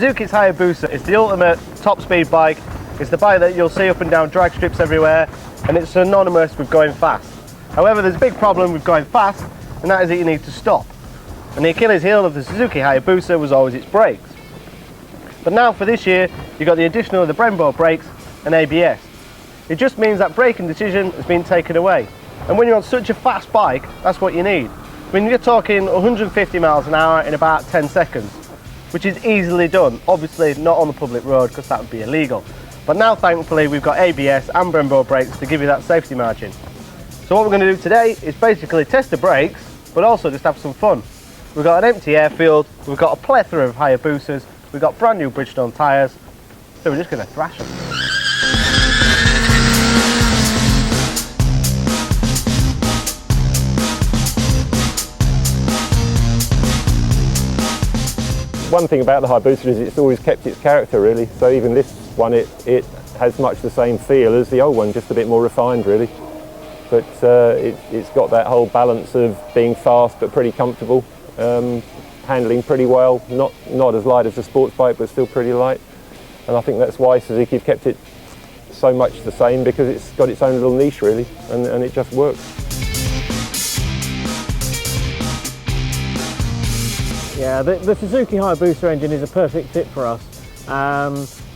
Suzuki's Hayabusa is the ultimate top speed bike. It's the bike that you'll see up and down drag strips everywhere, and it's synonymous with going fast. However, there's a big problem with going fast, and that is that you need to stop. And the Achilles heel of the Suzuki Hayabusa was always its brakes. But now for this year, you've got the addition of the Brembo brakes and ABS. It just means that braking decision has been taken away. And when you're on such a fast bike, that's what you need. I mean, you're talking 150 miles an hour in about 10 seconds, which is easily done. Obviously not on the public road, because that would be illegal. But now thankfully we've got ABS and Brembo brakes to give you that safety margin. So what we're going to do today is basically test the brakes, but also just have some fun. We've got an empty airfield, we've got a plethora of Hayabusas, we've got brand new Bridgestone tyres, so we're just going to thrash them. One thing about the Hayabusa is it's always kept its character really, so even this one it has much the same feel as the old one, just a bit more refined really. But it's got that whole balance of being fast but pretty comfortable, handling pretty well, not as light as a sports bike but still pretty light. And I think that's why Suzuki have kept it so much the same, because it's got its own little niche really, and it just works. Yeah, the Suzuki Hayabusa engine is a perfect fit for us.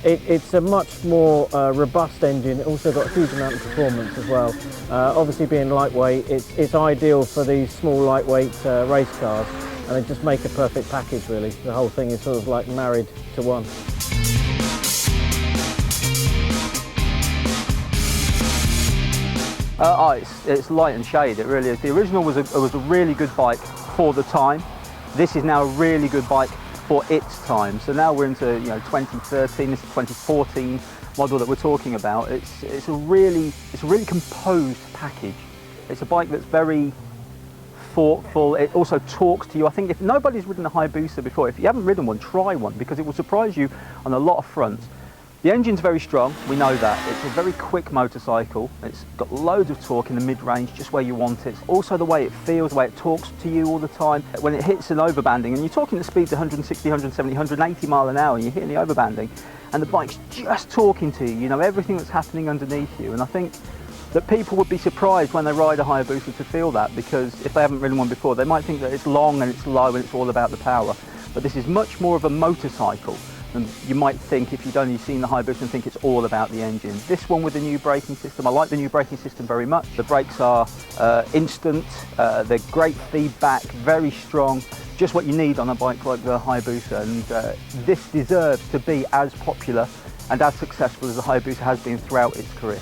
It's a much more robust engine. It also got a huge amount of performance as well. Obviously being lightweight, it's ideal for these small lightweight race cars, and they just make a perfect package really. The whole thing is sort of like married to one. It's light and shade, it really is. The original was a really good bike for the time. This is now a really good bike for its time. So now we're into 2013, this is 2014 model that we're talking about. It's a really composed package. It's a bike that's very thoughtful. It also talks to you. I think if nobody's ridden a Hayabusa before, if you haven't ridden one, try one, because it will surprise you on a lot of fronts. The engine's very strong, we know that. It's a very quick motorcycle. It's got loads of torque in the mid-range, just where you want it. Also the way it feels, the way it talks to you all the time. When it hits an overbanding, and you're talking at speeds 160, 170, 180 mile an hour, and you're hitting the overbanding, and the bike's just talking to you, you know everything that's happening underneath you. And I think that people would be surprised when they ride a Hayabusa to feel that, because if they haven't ridden one before, they might think that it's long and it's low and it's all about the power. But this is much more of a motorcycle. And you might think, if you'd only seen the Hayabusa, and think it's all about the engine. This one with the new braking system, I like the new braking system very much. The brakes are instant, they're great feedback, very strong, just what you need on a bike like the Hayabusa. And this deserves to be as popular and as successful as the Hayabusa has been throughout its career.